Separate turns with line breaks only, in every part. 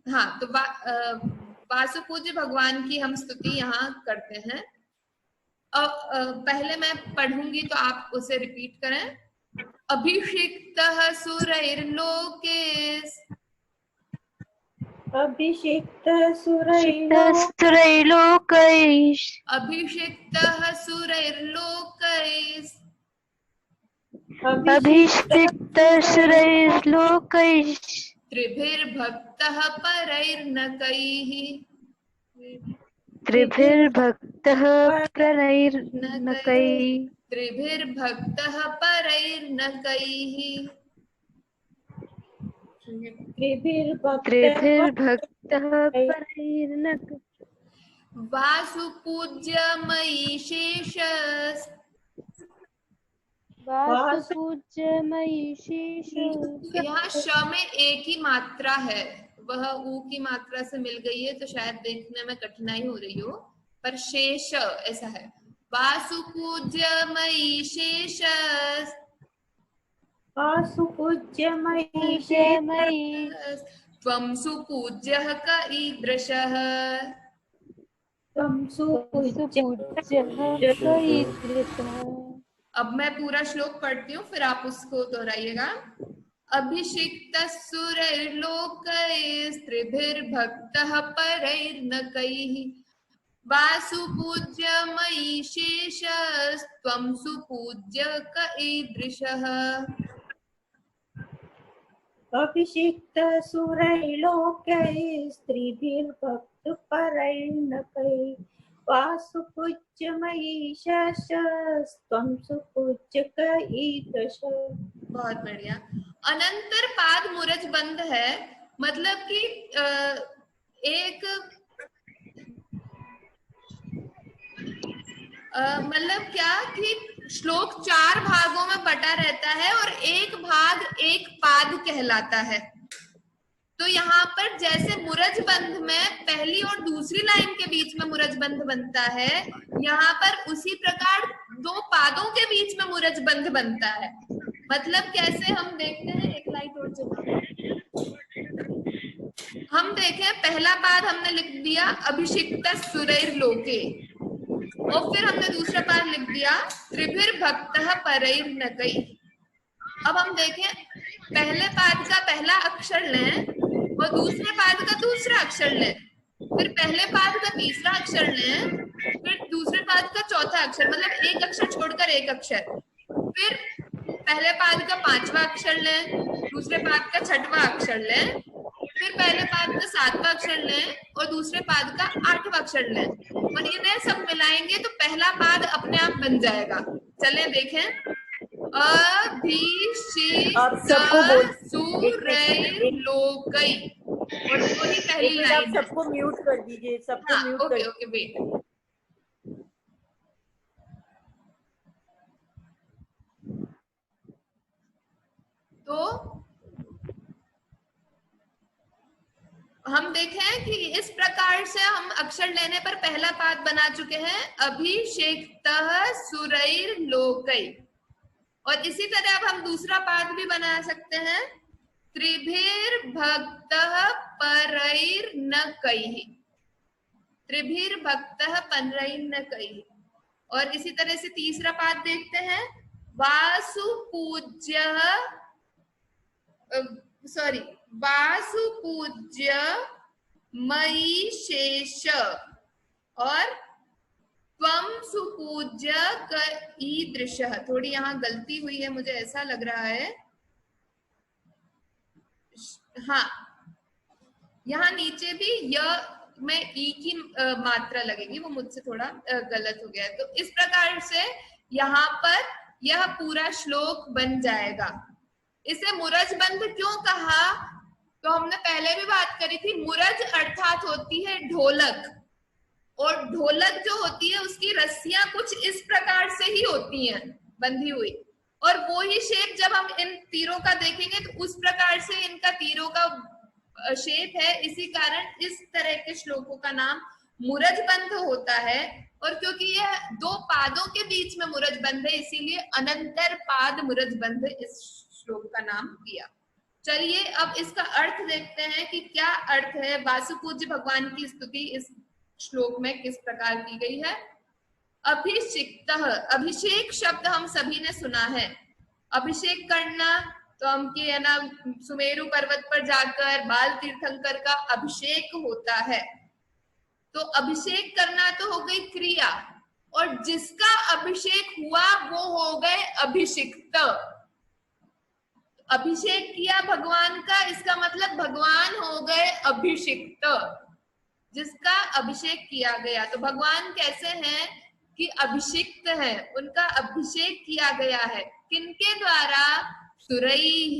हाँ, तो वासुपूज्य भगवान की हम स्तुति यहाँ करते हैं। पहले मैं पढ़ूंगी तो आप उसे रिपीट करें। अभिषिक्तः सुरैर्लोके,
अभिषिक्तः
सुरैर्लोकैः,
अभिषिक्तः सुरैर्लोकैः,
अभिषिक्तः सुरैर्लोकैः,
त्रिभिर्भक्तः परैर्नकैः,
त्रिभिर्भक्तः परैर्नकैः,
त्रिभिर्भक्तः परैर्नकैः,
त्रिभिर्भक्तः परैर्नकैः,
वासुपूज्यमयी शेषस्,
वासुपूज्यमयी शेष।
यहाँ श में एक ही मात्रा है, वह ऊ की मात्रा से मिल गई है तो शायद देखने में कठिनाई हो रही हो, पर शेष ऐसा है। वासुपूज्यमयी शेषस्,
वासुपूज्यमयी
त्वं सुपूज्यः क ईदृशः,
त्वं
सुपूज्यः ईदृशः।
अब मैं पूरा श्लोक पढ़ती हूँ, फिर आप उसको दोहराइएगा। अभिषिक्तः सुरैर्लोकैस्त्रिभिर्भक्तः परैर्नकैः, वासुपूज्यमयी शेषस्त्वं सुपूज्य क ईदृशः।
अभिषिक्तः सुरैर्लोकैस्त्रिभिर्भक्तः परैर्नकैः, वासुपूज्यमयी शेषस्त्वं सुपूज्य क ईदृशः।
बहुत बढ़िया। अनंतर पाद मूरज बंद है, मतलब कि एक मतलब क्या कि श्लोक 4 भागों में बटा रहता है और एक भाग एक पाद कहलाता है। तो यहाँ पर जैसे मूरज बंध में पहली और दूसरी लाइन के बीच में मूरज बंध बनता है, यहाँ पर उसी प्रकार 2 पादों के बीच में मूरज बंध बनता है। मतलब कैसे हम देखते हैं, एक लाइट और जला, हम देखें पहला पाद हमने लिख दिया अभिषिक्त सुरैर्लोके, और फिर हमने दूसरा पाद लिख दिया त्रिभिर्भक्तः परैर्नकैः। अब हम देखें पहले पाद का पहला अक्षर लें और दूसरे पाद का दूसरा अक्षर लें, फिर पहले पाद का तीसरा अक्षर लें, फिर दूसरे पाद का चौथा अक्षर, मतलब एक अक्षर छोड़कर एक अक्षर, फिर पहले पाद का 5वां अक्षर लें, दूसरे पाद का 6वां अक्षर लें, फिर पहले पाद का 7वां अक्षर लें और दूसरे पाद का 8वां अक्षर लें, और इन्हें सब मिलाएंगे तो पहला पाद अपने आप बन जाएगा। चलें देखें। सुरैर्लोकै, और वही पहली लाइन।
आप सबको म्यूट कर दीजिए, सबको म्यूट कर दीजिए।
Okay wait. तो हम देखें कि इस प्रकार से हम अक्षर लेने पर पहला पाद बना चुके हैं, अभिषेक्तः सुरैर्लोकै। और इसी तरह अब हम दूसरा पाद भी बना सकते हैं, त्रिभिर्भक्तः परैर्नकैः, त्रिभिर्भक्तः परैर्नकैः। और इसी तरह से तीसरा पाद देखते हैं, वासुपूज्य मयी शेष, और त्वं सुपूज्य क ईदृशः। थोड़ी यहाँ गलती हुई है, मुझे ऐसा लग रहा है, हाँ यहाँ नीचे भी य में ई की मात्रा लगेगी, वो मुझसे थोड़ा गलत हो गया है। तो इस प्रकार से यहाँ पर यह पूरा श्लोक बन जाएगा। इसे मूरज बंध क्यों कहा, तो हमने पहले भी बात करी थी, मूरज अर्थात होती है ढोलक, और ढोलक जो होती है उसकी रस्सियां कुछ इस प्रकार से ही होती हैं बंधी हुई, और वो ही शेप जब हम इन तीरों का देखेंगे तो उस प्रकार से इनका तीरों का शेप है। इसी कारण इस तरह के श्लोकों का नाम मूरज बंध होता है। और क्योंकि यह 2 पादों के बीच में मूरज बंध है, इसीलिए अनंतर पाद मूरज बंध इस श्लोक का नाम दिया। चलिए अब इसका अर्थ देखते हैं कि क्या अर्थ है। वासुपूज्य भगवान की स्तुति इस श्लोक में किस प्रकार की गई है। अभिषिक्तः, अभिषेक शब्द हम सभी ने सुना है। अभिषेक करना तो हम के है ना सुमेरु पर्वत पर जाकर बाल तीर्थंकर का अभिषेक होता है। तो अभिषेक करना तो हो गई क्रिया, और जिसका अभिषेक हुआ वो हो गए अभिषिक्त। अभिषेक किया भगवान का, इसका मतलब भगवान हो गए अभिषिक्त, जिसका अभिषेक किया गया। तो भगवान कैसे हैं कि अभिषिक्त है, उनका अभिषेक किया गया है। किनके द्वारा? सुरैः,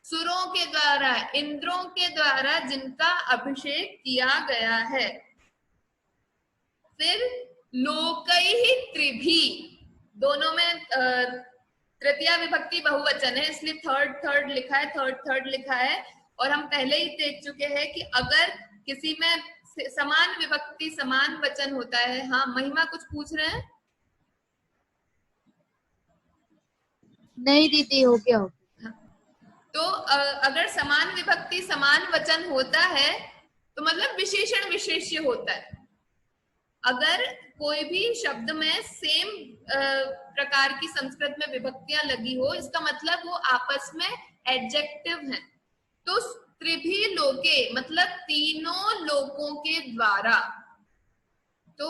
सुरों के द्वारा, इंद्रों के द्वारा जिनका अभिषेक किया गया है। फिर लोकैः त्रिभिः, दोनों में तृतीया विभक्ति बहुवचन है, इसलिए थर्ड लिखा है, थर्ड लिखा है। और हम पहले ही देख चुके हैं कि अगर किसी में समान विभक्ति समान वचन होता है। हाँ महिमा कुछ पूछ रहे हैं?
नहीं दीदी, हो गया हो गया।
तो अगर समान विभक्ति समान वचन होता है तो मतलब विशेषण विशेष्य होता है। अगर कोई भी शब्द में सेम प्रकार की संस्कृत में विभक्तियां लगी हो, इसका मतलब वो आपस में एडजेक्टिव हैं। तो त्रिभी लोके मतलब तीनों लोकों के द्वारा। तो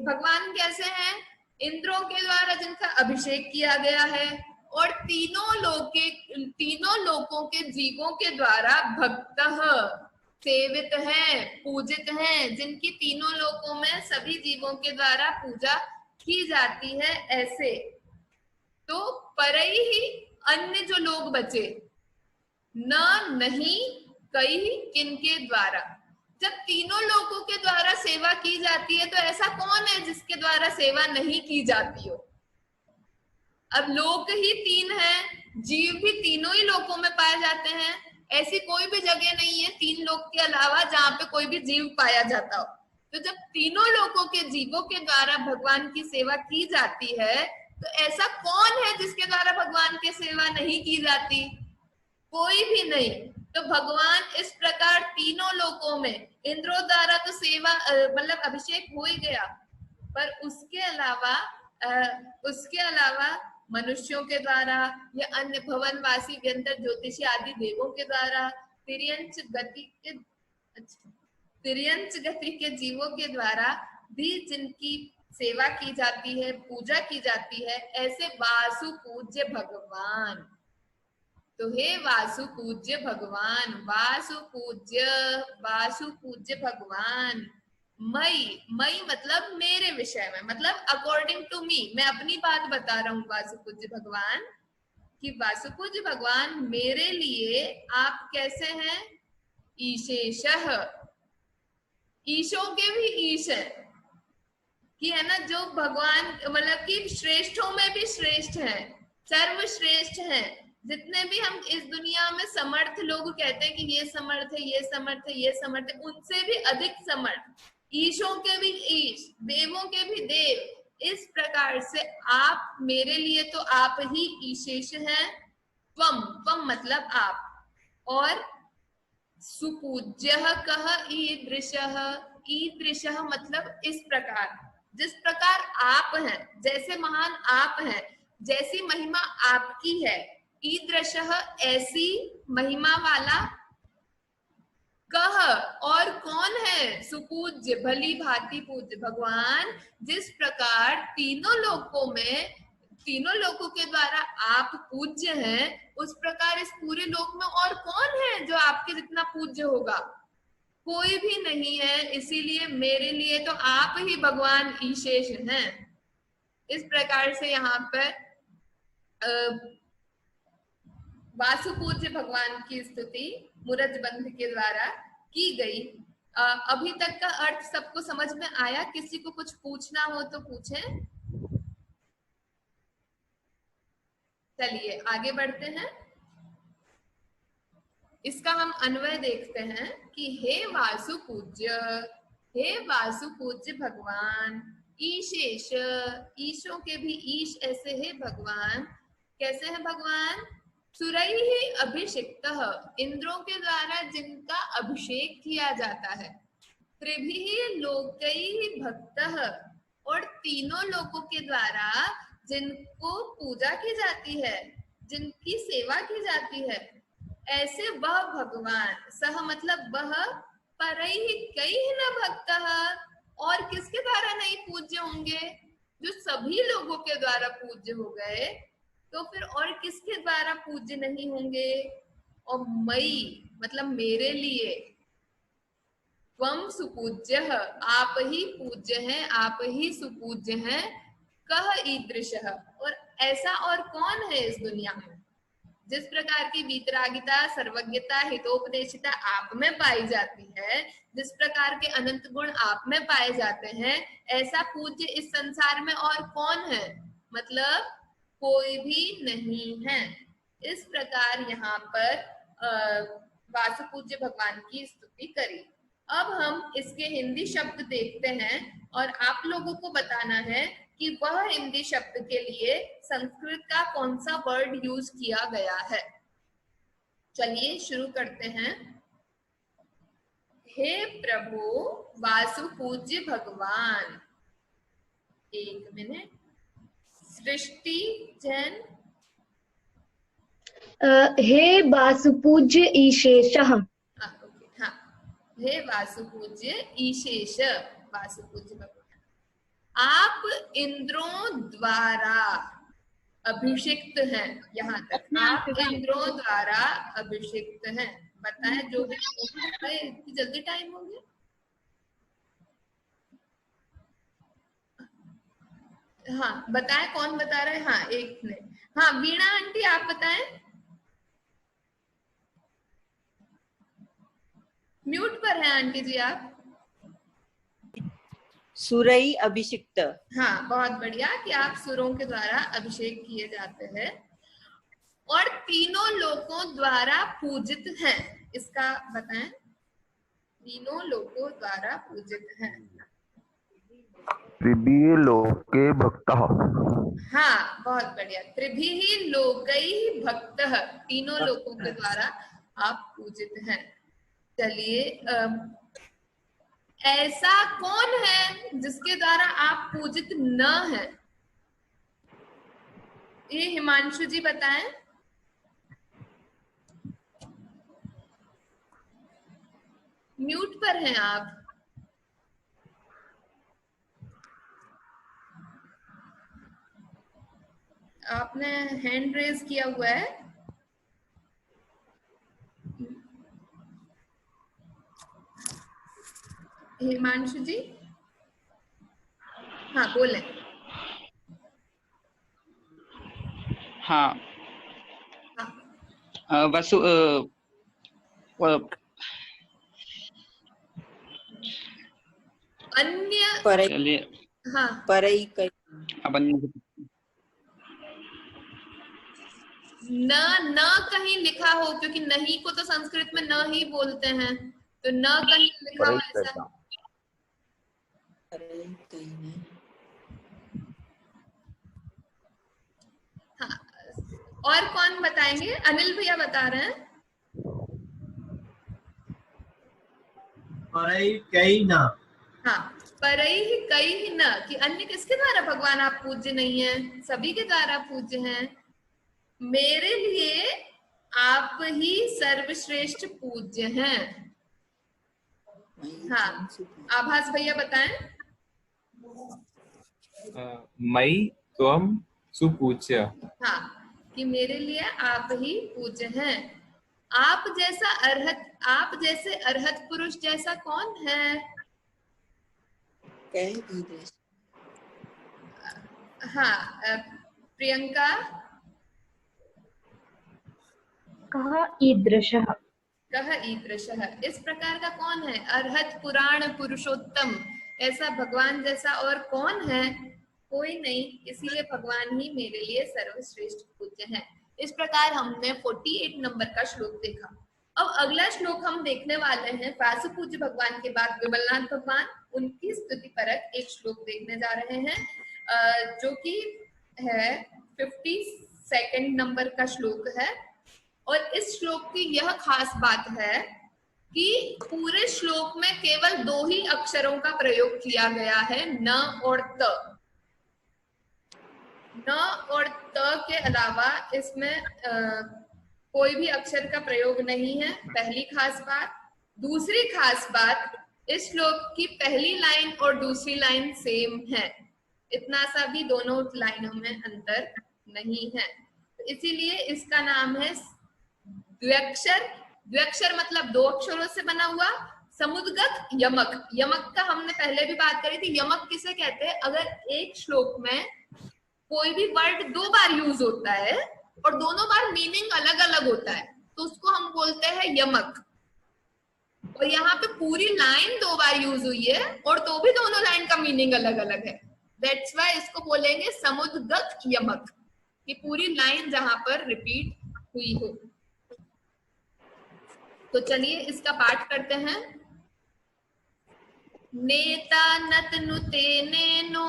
भगवान कैसे हैं? इंद्रों के द्वारा जिनका अभिषेक किया गया है, और तीनों लोकों के जीवों के द्वारा भक्तः सेवित है, पूजित है, जिनकी तीनों लोकों में सभी जीवों के द्वारा पूजा की जाती है। ऐसे तो परई ही अन्य जो लोग बचे, न नहीं कई किनके द्वारा। जब तीनों लोगों के द्वारा सेवा की जाती है तो ऐसा कौन है जिसके द्वारा सेवा नहीं की जाती हो? अब लोक ही तीन है, जीव भी तीनों ही लोकों में पाए जाते हैं। ऐसी कोई भी जगह नहीं है तीन लोक के अलावा जहां पे कोई भी जीव पाया जाता हो। तो जब तीनों लोकों के जीवों के द्वारा भगवान की सेवा की जाती है तो ऐसा कौन है जिसके द्वारा भगवान की सेवा नहीं की जाती? कोई भी नहीं। तो भगवान इस प्रकार तीनों लोकों में इंद्रों द्वारा तो सेवा मतलब अभिषेक हो ही गया, पर उसके अलावा मनुष्यों के द्वारा या अन्य भवनवासी व्यंतर ज्योतिषी आदि देवों के द्वारा तिर्यंच गति के जीवों के द्वारा भी जिनकी सेवा की जाती है, पूजा की जाती है, ऐसे वासु पूज्य भगवान। तो हे वासु पूज्य भगवान, वासु पूज्य भगवान, मई मतलब मेरे विषय में, मतलब अकॉर्डिंग टू मी, मैं अपनी बात बता रहा हूँ वासु पूज्य भगवान कि वासु पूज्य भगवान मेरे लिए आप कैसे हैं? ईशेषः, ईशों के भी ईश है कि है ना, जो भगवान मतलब कि श्रेष्ठों में भी श्रेष्ठ है, सर्वश्रेष्ठ है। जितने भी हम इस दुनिया में समर्थ लोग कहते हैं कि ये समर्थ है, ये समर्थ है, ये समर्थ है, उनसे भी अधिक समर्थ, ईशों के भी ईश, देवों के भी देव। इस प्रकार से आप मेरे लिए तो आप ही ईशेष हैं। त्वम मतलब आप, और सुपूज्यः कः ईदृशः, ईदृशः मतलब इस प्रकार, जिस प्रकार आप हैं, जैसे महान आप हैं, जैसी महिमा आपकी है। ईदृशः ऐसी महिमा वाला, कह और कौन है? सुपूज्य भली भांति पूज्य भगवान, जिस प्रकार तीनों लोकों में तीनों लोकों के द्वारा आप पूज्य हैं, उस प्रकार इस पूरे लोक में और कौन है जो आपके जितना पूज्य होगा? कोई भी नहीं है। इसीलिए मेरे लिए तो आप ही भगवान ईशेष हैं। इस प्रकार से यहाँ पर वासुपूज्य भगवान की स्तुति मुरजबंध के द्वारा की गई। अभी तक का अर्थ सबको समझ में आया? किसी को कुछ पूछना हो तो पूछें। चलिए आगे बढ़ते हैं। इसका हम अन्वय देखते हैं कि हे वासुपूज्य भगवान, ईशेष, ईशों के भी ईश ऐसे है भगवान। कैसे है भगवान? सुरैः अभिषिक्तः, इंद्रों के द्वारा जिनका अभिषेक किया जाता है। त्रिभिः लोकैः भक्तः, और तीनों लोगों के द्वारा जिनको पूजा की जाती है, जिनकी सेवा की जाती है, ऐसे वह भगवान, सह मतलब वह, परैः कैः न भक्तः, और किसके द्वारा नहीं पूज्य होंगे, जो सभी लोगों के द्वारा पूज्य हो गए, तो फिर और किसके द्वारा पूज्य नहीं होंगे। और मई मतलब मेरे लिए, त्वं सुपूज्यः, आप ही पूज्य हैं, आप ही सुपूज्य हैं, कः ईदृशः, और ऐसा और कौन है इस दुनिया में, जिस प्रकार की वीतरागिता, सर्वज्ञता, हितोपदेशिता आप में पाई जाती है, जिस प्रकार के अनंत गुण आप में पाए जाते हैं, ऐसा पूज्य इस संसार में और कौन है, मतलब कोई भी नहीं है। इस प्रकार यहाँ पर वासुपूज्य भगवान की स्तुति करी। अब हम इसके हिंदी शब्द देखते हैं और आप लोगों को बताना है कि वह हिंदी शब्द के लिए संस्कृत का कौन सा वर्ड यूज किया गया है। चलिए शुरू करते हैं। हे प्रभु वासुपूज्य भगवान, एक मिनट, सृष्टि जैन।
हे वासुपूज्य ईशेषः।
हाँ, हे वासुपूज्य ईशेष, वासुपूज्य भगवान, आप इंद्रों द्वारा अभिषिक्त हैं। यहाँ तक आप इंद्रों द्वारा अभिषिक्त हैं। बताएं जो भी, इतनी जल्दी टाइम हो गया। हाँ बताएं, कौन बता रहा है। हाँ एक मिनट, हाँ वीणा आंटी आप बताएं, म्यूट पर है आंटी जी आप।
सुरई अभिषिक्त।
हाँ बहुत बढ़िया कि आप सुरों के द्वारा अभिषेक किए जाते हैं और तीनों लोगों द्वारा पूजित हैं। इसका बताएं, तीनों लोगों द्वारा पूजित हैं।
त्रिभिः लोके भक्तः।
हाँ बहुत बढ़िया, त्रिभिः लोकैः भक्तः, तीनों लोगों के द्वारा आप पूजित हैं। चलिए ऐसा कौन है जिसके द्वारा आप पूजित न हैं, ये हिमांशु जी बताएं। म्यूट पर हैं आप। आपने हैंड रेज किया हुआ है। हिमांशु जी हाँ बोले।
हाँ वसु
अन्य,
चलिए
हाँ
परई कई।
अब
न कहीं लिखा हो, क्योंकि नहीं को तो संस्कृत में न ही बोलते हैं, तो न कहीं लिखा हो ऐसा। हाँ और कौन बताएंगे, अनिल भैया बता रहे हैं।
परई कई न।
हाँ परई कई न, कि अन्य किसके द्वारा भगवान आप पूज्य नहीं है, सभी के द्वारा पूज्य हैं। मेरे लिए आप ही सर्वश्रेष्ठ पूज्य हैं। हाँ आभास भैया बताएं।
मई त्वं सुपूज्य।
हाँ कि मेरे लिए आप ही पूज्य हैं। आप जैसा अर्हत, आप जैसे अर्हत पुरुष जैसा कौन है। हाँ प्रियंका।
कः ईदृशः।
कः ईदृशः, इस प्रकार का कौन है, अर्हत पुराण पुरुषोत्तम, ऐसा भगवान जैसा और कौन है, कोई नहीं, इसीलिए भगवान ही मेरे लिए सर्वश्रेष्ठ पूज्य है। इस प्रकार हमने 48 नंबर का श्लोक देखा। अब अगला श्लोक हम देखने वाले हैं, वासुपूज्य भगवान के बाद विमलनाथ भगवान, उनकी स्तुति परक एक श्लोक देखने जा रहे हैं, जो कि है 52 नंबर का श्लोक है। और इस श्लोक की यह खास बात है कि पूरे श्लोक में केवल 2 ही अक्षरों का प्रयोग किया गया है, न और त। न और त के अलावा इसमें कोई भी अक्षर का प्रयोग नहीं है, पहली खास बात। दूसरी खास बात, इस श्लोक की पहली लाइन और दूसरी लाइन सेम है, इतना सा भी दोनों लाइनों में अंतर नहीं है, तो इसीलिए इसका नाम है द्व्यक्षर। द्व्यक्षर मतलब 2 अक्षरों से बना हुआ। समुद्गत यमक, यमक का हमने पहले भी बात करी थी। यमक किसे कहते हैं? अगर एक श्लोक में कोई भी वर्ड 2 बार यूज होता है और दोनों बार मीनिंग अलग अलग होता है तो उसको हम बोलते हैं यमक। और यहाँ पे पूरी लाइन 2 बार यूज हुई है और तो भी दोनों लाइन का मीनिंग अलग अलग है, दैट्स व्हाई इसको बोलेंगे समुद्गत यमक, कि पूरी लाइन जहां पर रिपीट हुई हो। तो चलिए इसका पाठ करते हैं। नेता नतनुते नेनो,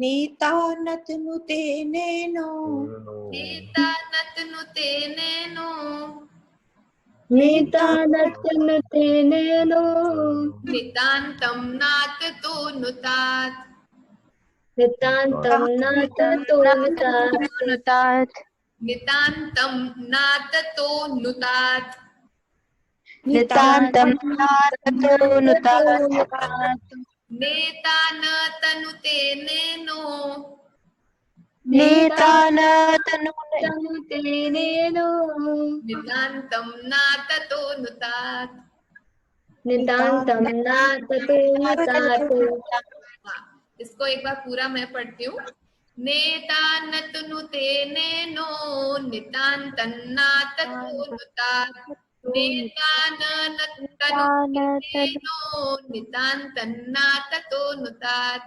नीता नतनुते नेनो,
नेता नतनुते नेनो,
नितानतनुतेनेनो,
नितान्तं नाततो नुतात्,
नितान्तं नाततो नुतात्,
नितान्तं नाततो नुतात्,
नितान्तं नाततो नुतात्,
नेता न तनुते नेनो,
नितानतनुतेनेनो,
नितान्तं नाततो नुतात्।
नितान्तं नाततो नुतात्।
हाँ, इसको एक बार पूरा मैं पढ़ती हूँ। नेता नतनुते नेनो, नितान्तं नाततो नुतात्, नेता न तनुते नेनो, नितान्तं नाततो नुतात्।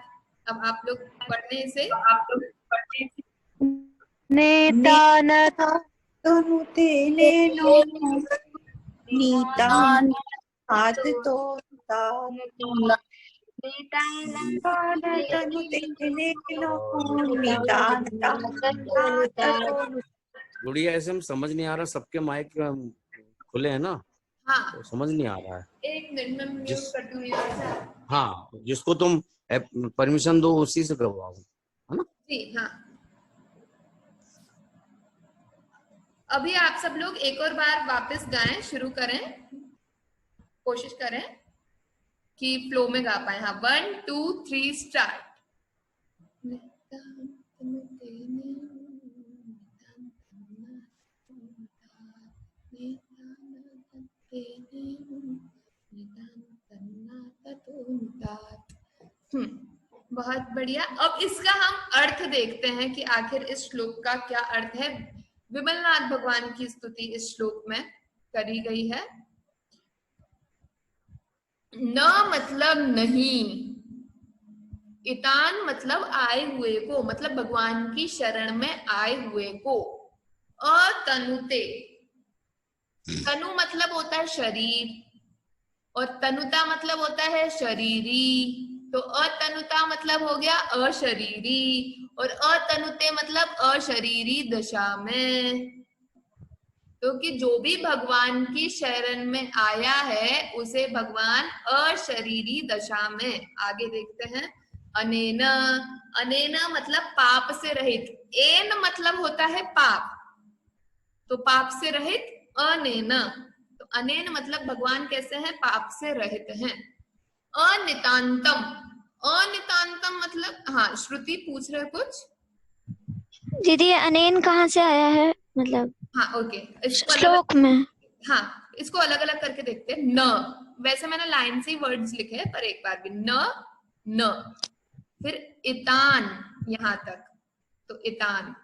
अब आप लोग पढ़ने से
तनुते नेनो, नीता नततो नुतात्, तनुते नेनो, नीता नततो नुतात्।
गुड़िया ऐसे हम समझ नहीं आ रहा, सबके माइक खुले हैं ना,
हाँ
तो समझ नहीं आ रहा है।
1 मिनट में म्यूट करती हूँ यहाँ से।
हाँ, जिसको तुम परमिशन दो उसी से करवाओ, है ना?
जी हाँ। अभी आप सब लोग एक और बार वापस गाएं, शुरू करें, कोशिश करें कि फ्लो में गा पाए। हाँ, 1 2 3 स्टार्ट। बहुत बढ़िया। अब इसका हम अर्थ देखते हैं कि आखिर इस श्लोक का क्या अर्थ है। विमलनाथ भगवान की स्तुति इस श्लोक में करी गई है। न मतलब नहीं, इतान मतलब आए हुए को, मतलब भगवान की शरण में आए हुए को। अतनुते, तनु मतलब होता है शरीर और तनुता मतलब होता है शरीरी, तो अतनुता मतलब हो गया अशरीरी और अतनुते मतलब अशरीरी दशा में। तो कि जो भी भगवान की शरण में आया है उसे भगवान अशरीरी दशा में। आगे देखते हैं। अनेन, अनेन मतलब पाप से रहित, एन मतलब होता है पाप, तो पाप से रहित अनेन, तो अनेन मतलब भगवान कैसे हैं? पाप से रहित हैं। अनितांतम, अनितांतम मतलब, हाँ श्रुति पूछ रहे कुछ?
दीदी अनेन कहाँ से आया है मतलब?
हाँ ओके,
श्लोक में।
हाँ, इसको अलग अलग करके देखते हैं। न, वैसे मैंने लाइन से ही वर्ड्स लिखे हैं पर एक बार भी न, न, फिर इतान यहाँ तक, तो इतान,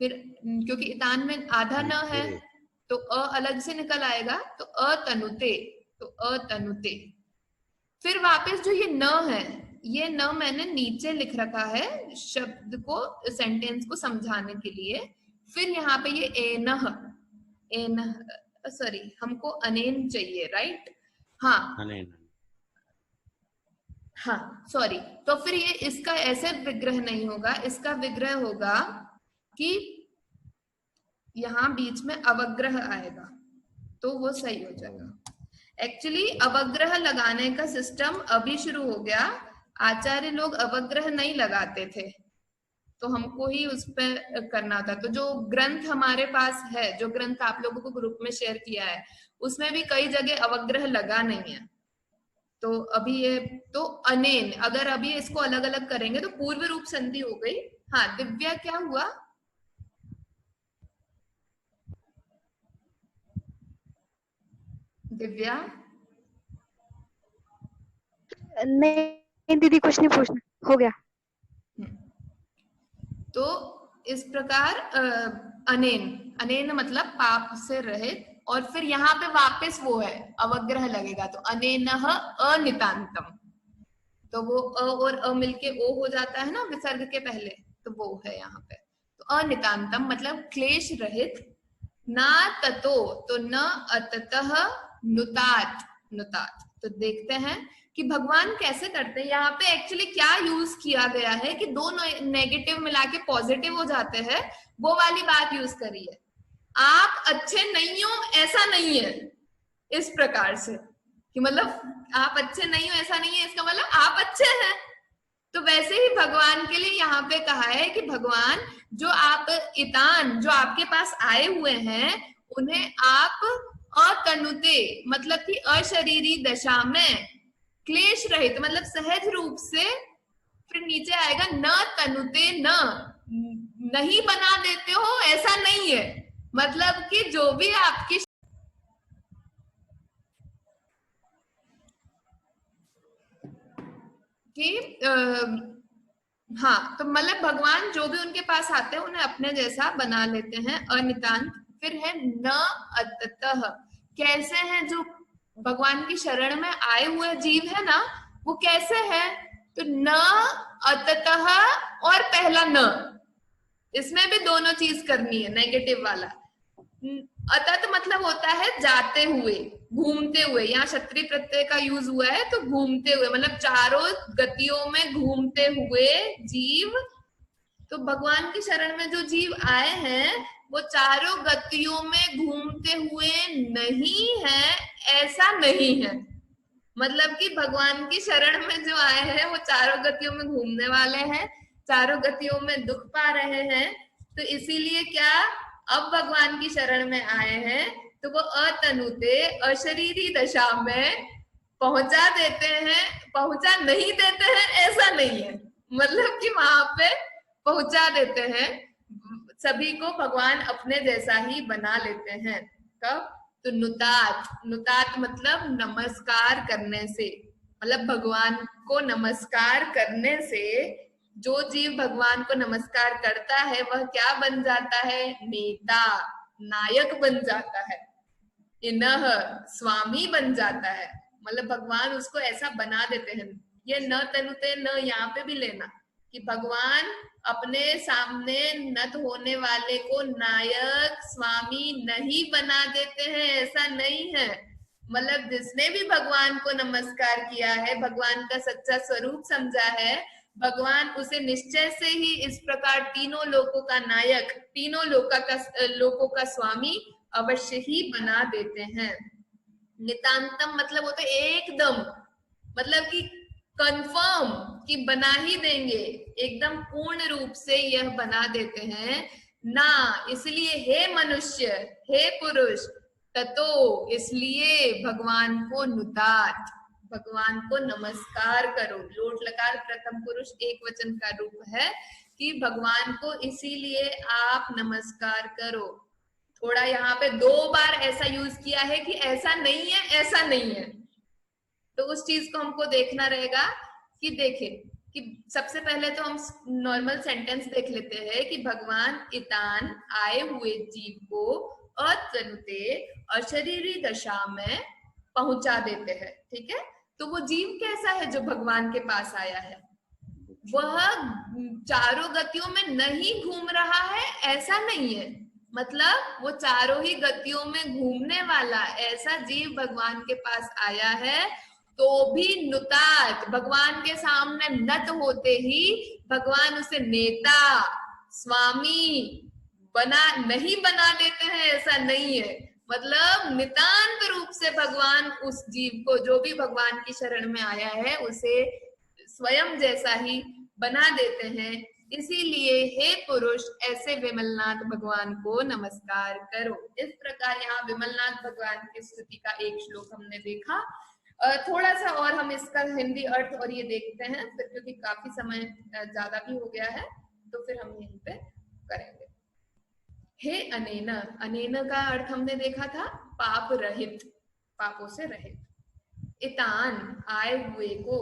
फिर क्योंकि इतान में आधा न है तो अ अलग से निकल आएगा, तो अतनुते, तो अतनुते। फिर वापस जो ये न है, ये न मैंने नीचे लिख रखा है शब्द को, सेंटेंस को समझाने के लिए। फिर यहाँ पे ये एनह, एनह, सॉरी हमको अनेन चाहिए, राइट? हाँ
अनेन,
हाँ सॉरी। तो फिर ये इसका ऐसे विग्रह नहीं होगा, इसका विग्रह होगा कि यहाँ बीच में अवग्रह आएगा तो वो सही हो जाएगा। एक्चुअली अवग्रह लगाने का सिस्टम अभी शुरू हो गया, आचार्य लोग अवग्रह नहीं लगाते थे तो हमको ही उस पर करना था। तो जो ग्रंथ हमारे पास है, जो ग्रंथ आप लोगों को ग्रुप में शेयर किया है, उसमें भी कई जगह अवग्रह लगा नहीं है। तो अभी ये तो अनेन, अगर अभी इसको अलग अलग करेंगे तो पूर्व रूप संधि हो गई। हाँ दिव्या, क्या हुआ? दिव्या
नहीं दीदी, कुछ नहीं पूछना, हो गया।
तो इस प्रकार अनेन, अनेन मतलब पाप से रहित, और फिर यहाँ पे वापस वो है अवग्रह लगेगा तो अनेनः अनितांतम, तो वो अ और अ मिलके ओ हो जाता है ना विसर्ग के पहले, तो वो है यहाँ पे। तो अनितांतम मतलब क्लेश रहित। ना ततो, तो न अततः नुतात, नुतात। तो देखते हैं कि भगवान कैसे करते हैं। यहाँ पे एक्चुअली क्या यूज किया गया है कि दो नेगेटिव मिला के पॉजिटिव हो जाते हैं, वो वाली बात यूज करी है। आप अच्छे नहीं हो ऐसा नहीं है, इस प्रकार से कि मतलब आप अच्छे नहीं हो ऐसा नहीं है, इसका मतलब आप अच्छे हैं। तो वैसे ही भगवान के लिए यहाँ पे कहा है कि भगवान जो आप इतान, जो आपके पास आए हुए हैं, उन्हें आप अतनुते मतलब कि अशरीरी दशा में क्लेश रहित मतलब सहज रूप से, फिर नीचे आएगा न तनुते, न नहीं बना देते हो ऐसा नहीं है, मतलब कि जो भी आपकी कि हाँ, तो मतलब भगवान जो भी उनके पास आते हैं उन्हें अपने जैसा बना लेते हैं, अनितांत। फिर है न अततः, कैसे हैं जो भगवान की शरण में आए हुए जीव है ना, वो कैसे है? तो न अततः और पहला न, इसमें भी दोनों चीज करनी है, नेगेटिव वाला। अतत मतलब होता है जाते हुए, घूमते हुए, यहाँ क्षत्रिय प्रत्यय का यूज हुआ है तो घूमते हुए मतलब चारों गतियों में घूमते हुए जीव। तो भगवान की शरण में जो जीव आए हैं वो चारों गतियों में घूमते हुए नहीं है, ऐसा नहीं है। मतलब कि भगवान की शरण में जो आए हैं वो चारों गतियों में घूमने वाले हैं, चारों गतियों में दुख पा रहे हैं। तो इसीलिए क्या, अब भगवान की शरण में आए हैं तो वो अतनुते अशरीरी दशा में पहुंचा देते हैं, पहुंचा नहीं देते हैं ऐसा नहीं है, मतलब कि वहां पे पहुंचा देते हैं। सभी को भगवान अपने जैसा ही बना लेते हैं। कब? तो नुतात, नुतात मतलब नमस्कार करने से, मतलब भगवान को नमस्कार करने से जो जीव भगवान को नमस्कार करता है वह क्या बन जाता है? नेता, नायक बन जाता है। इनह, स्वामी बन जाता है, मतलब भगवान उसको ऐसा बना देते हैं। ये न तनुते न यहाँ पे भी लेना कि भगवान अपने सामने नत होने वाले को नायक स्वामी नहीं बना देते हैं, ऐसा नहीं है। मतलब जिसने भी भगवान को नमस्कार किया है, भगवान का सच्चा स्वरूप समझा है, भगवान उसे निश्चय से ही इस प्रकार तीनों लोकों का नायक, तीनों लोकों का स्वामी अवश्य ही बना देते हैं। नितांतम मतलब होता है एकदम, मतलब कि कंफर्म कि बना ही देंगे, एकदम पूर्ण रूप से यह बना देते हैं ना। इसलिए हे मनुष्य, हे पुरुष, ततो इसलिए भगवान को नुतात, भगवान को नमस्कार करो। लोट लकार प्रथम पुरुष एक वचन का रूप है कि भगवान को इसीलिए आप नमस्कार करो। थोड़ा यहाँ पे 2 बार ऐसा यूज किया है कि ऐसा नहीं है, ऐसा नहीं है, तो उस चीज को हमको देखना रहेगा कि देखे कि सबसे पहले तो हम नॉर्मल सेंटेंस देख लेते हैं कि भगवान इतान आए हुए जीव को अतनुते अशरीरी दशा में पहुंचा देते हैं। ठीक है, तो वो जीव कैसा है जो भगवान के पास आया है? वह चारों गतियों में नहीं घूम रहा है, ऐसा नहीं है, मतलब वो चारों ही गतियों में घूमने वाला ऐसा जीव भगवान के पास आया है। तो भी नुतात, भगवान के सामने नत होते ही भगवान उसे नेता, स्वामी नहीं बना देते हैं ऐसा नहीं है, मतलब नितांत रूप से भगवान उस जीव को, जो भी भगवान की शरण में आया है, उसे स्वयं जैसा ही बना देते हैं। इसीलिए हे पुरुष ऐसे विमलनाथ भगवान को नमस्कार करो। इस प्रकार यहाँ विमलनाथ भगवान की स्तुति का एक श्लोक हमने देखा। थोड़ा सा और हम इसका हिंदी अर्थ और ये देखते हैं फिर, क्योंकि काफी समय ज्यादा भी हो गया है तो फिर हम यहीं पे करेंगे। हे अनेन, अनेन का अर्थ हमने देखा था पाप रहित, पापों से रहित। इतान, आए हुए को।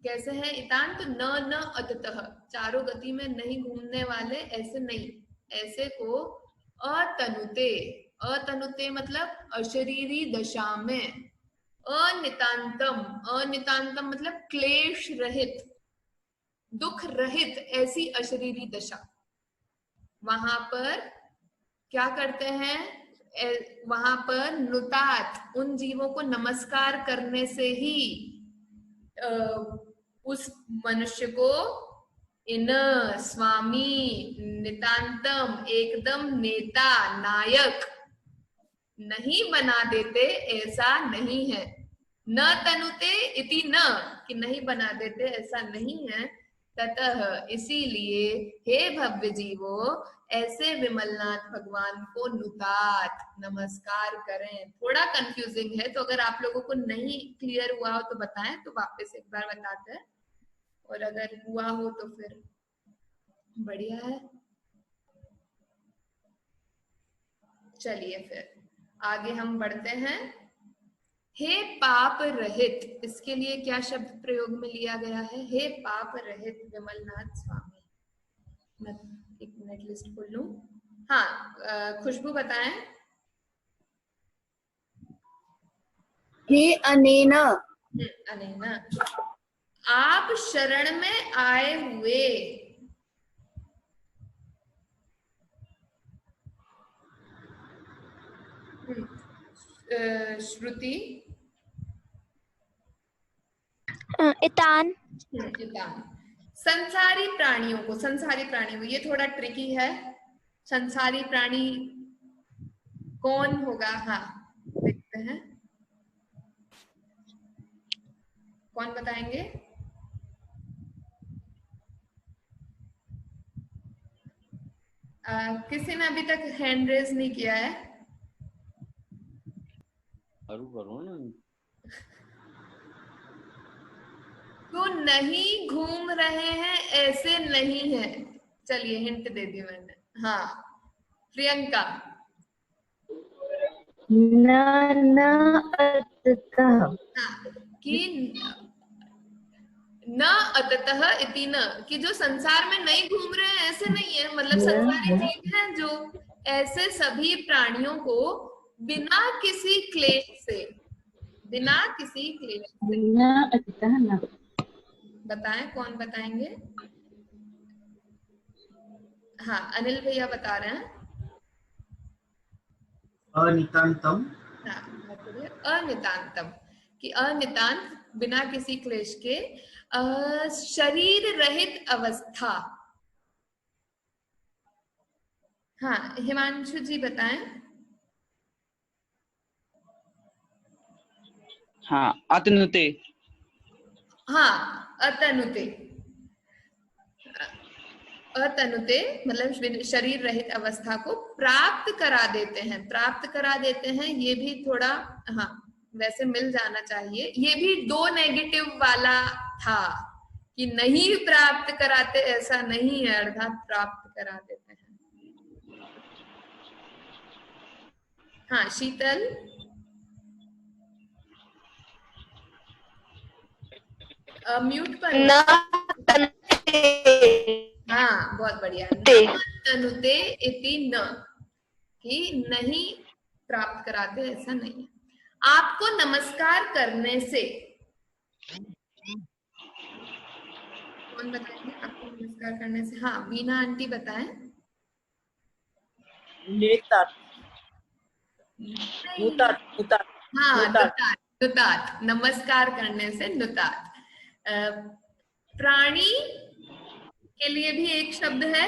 कैसे है इतान? तो न अततः, चारों गति में नहीं घूमने वाले, ऐसे नहीं, ऐसे को अतनुते, अतनुते मतलब अशरीरी दशा में, अनितांतम, अनितांतम मतलब क्लेश रहित, दुख रहित, ऐसी अशरीरी दशा। वहां पर क्या करते हैं? वहां पर नुतात, उन जीवों को नमस्कार करने से ही उस मनुष्य को इन स्वामी, नितांतम, एकदम नेता, नायक नहीं बना देते, ऐसा नहीं है। न तनुते इति न, कि नहीं बना देते ऐसा नहीं है। ततः, इसीलिए हे भव्य जीवो, ऐसे विमलनाथ भगवान को नुतात, नमस्कार करें। थोड़ा कंफ्यूजिंग है, तो अगर आप लोगों को नहीं क्लियर हुआ हो तो बताएं, तो वापस एक बार बताते हैं, और अगर हुआ हो तो फिर बढ़िया है। चलिए फिर आगे हम बढ़ते हैं। हे पाप रहित, इसके लिए क्या शब्द प्रयोग में लिया गया है? हे पाप रहित विमलनाथ स्वामी। मैं एक मिनट लिस्ट खोल लूं। हाँ, खुशबू बताएं।
हे अनेना,
अनेना, आप शरण में आए हुए। श्रुति,
इतान,
इतान, संसारी प्राणियों को, संसारी प्राणियों को, ये थोड़ा ट्रिकी है। संसारी प्राणी कौन होगा? हाँ, देखते हैं कौन बताएंगे। किसी ने अभी तक हैंड रेज नहीं किया है?
करो ना।
तो नहीं घूम रहे हैं, ऐसे नहीं है। चलिए हिंट दे दी मैंने। हाँ, प्रियंका।
न अततः,
हाँ, कि न अततः इति न, कि जो संसार में नहीं घूम रहे हैं ऐसे नहीं है, मतलब संसारी जीव हैं जो ऐसे सभी प्राणियों को बिना किसी क्लेश से, बिना किसी क्लेश से।
न अततः न,
बताएं, कौन बताएंगे? हाँ, अनिल भैया बता रहे हैं।
अनितांतम,
हाँ, अनितांतम, कि अनितांत, बिना किसी क्लेश के, शरीर रहित अवस्था। हाँ, हिमांशु जी बताएं।
हाँ, अतनुते।
हाँ, अतनुते, अतनुते मतलब शरीर रहित अवस्था को प्राप्त करा देते हैं, प्राप्त करा देते हैं। ये भी थोड़ा, हाँ, वैसे मिल जाना चाहिए। ये भी दो नेगेटिव वाला था, कि नहीं प्राप्त कराते ऐसा नहीं है, अर्थात प्राप्त करा देते हैं। हाँ, शीतल। म्यूट पर। हाँ, बहुत बढ़िया। न तनुते इति न, कि नहीं प्राप्त कराते ऐसा नहीं है। आपको नमस्कार करने से, कौन बताएंगे? आपको नमस्कार करने से, हाँ, बीना आंटी बताएं।
नेतात, नुतात,
हाँ, नुतात, नुतात, नमस्कार करने से नुतात। प्राणी के लिए भी एक शब्द है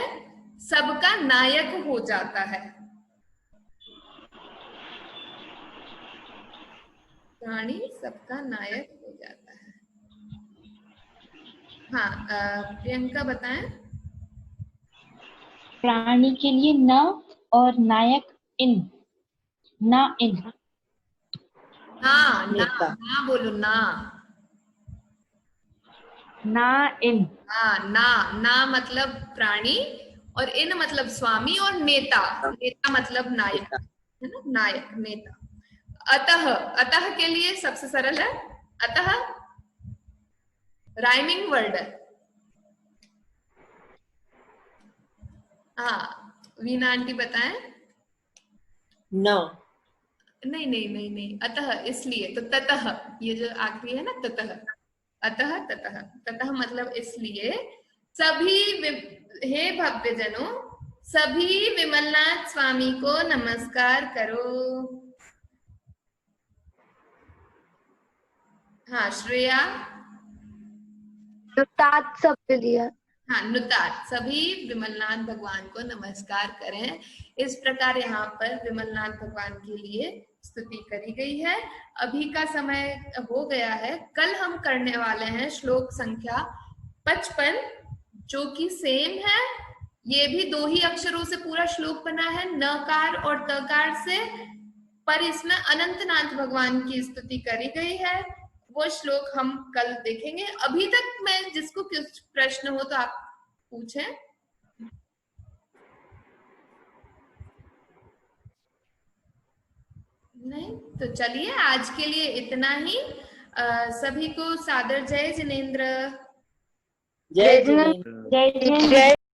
सबका नायक हो जाता है। प्राणी सबका नायक हो जाता है। हाँ, प्रियंका बताएं।
प्राणी के लिए न और नायक इन, ना इन।
ना बोलो ना।
ना इन।
हाँ, ना मतलब प्राणी और इन मतलब स्वामी और नेता, नेता मतलब नायक, है ना, नायक नेता। अतः के लिए सबसे सरल है, अतः राइमिंग वर्ड है। हाँ, वीना आंटी बताएं।
न।
नहीं, अतः इसलिए, तो ततः, ये जो आखिरी है ना, ततः, अतः ततः मतलब इसलिए। सभी हे भव्यजनों, सभी विमलनाथ स्वामी को नमस्कार करो। हाँ, श्रेया।
नुतात शब्द लिया।
हाँ, नुतात, सभी विमलनाथ भगवान को नमस्कार करें। इस प्रकार यहाँ पर विमलनाथ भगवान के लिए स्तुति करी गई है। अभी का समय हो गया है। कल हम करने वाले हैं श्लोक संख्या 55, जो कि सेम है। ये भी 2 ही अक्षरों से पूरा श्लोक बना है, नकार और तकार से, पर इसमें अनंतनाथ भगवान की स्तुति करी गई है। वो श्लोक हम कल देखेंगे। अभी तक मैं जिसको कुछ प्रश्न हो तो आप पूछें। नहीं तो चलिए, आज के लिए इतना ही। सभी को सादर जय जिनेंद्र।
जय जिनेंद्र।
जय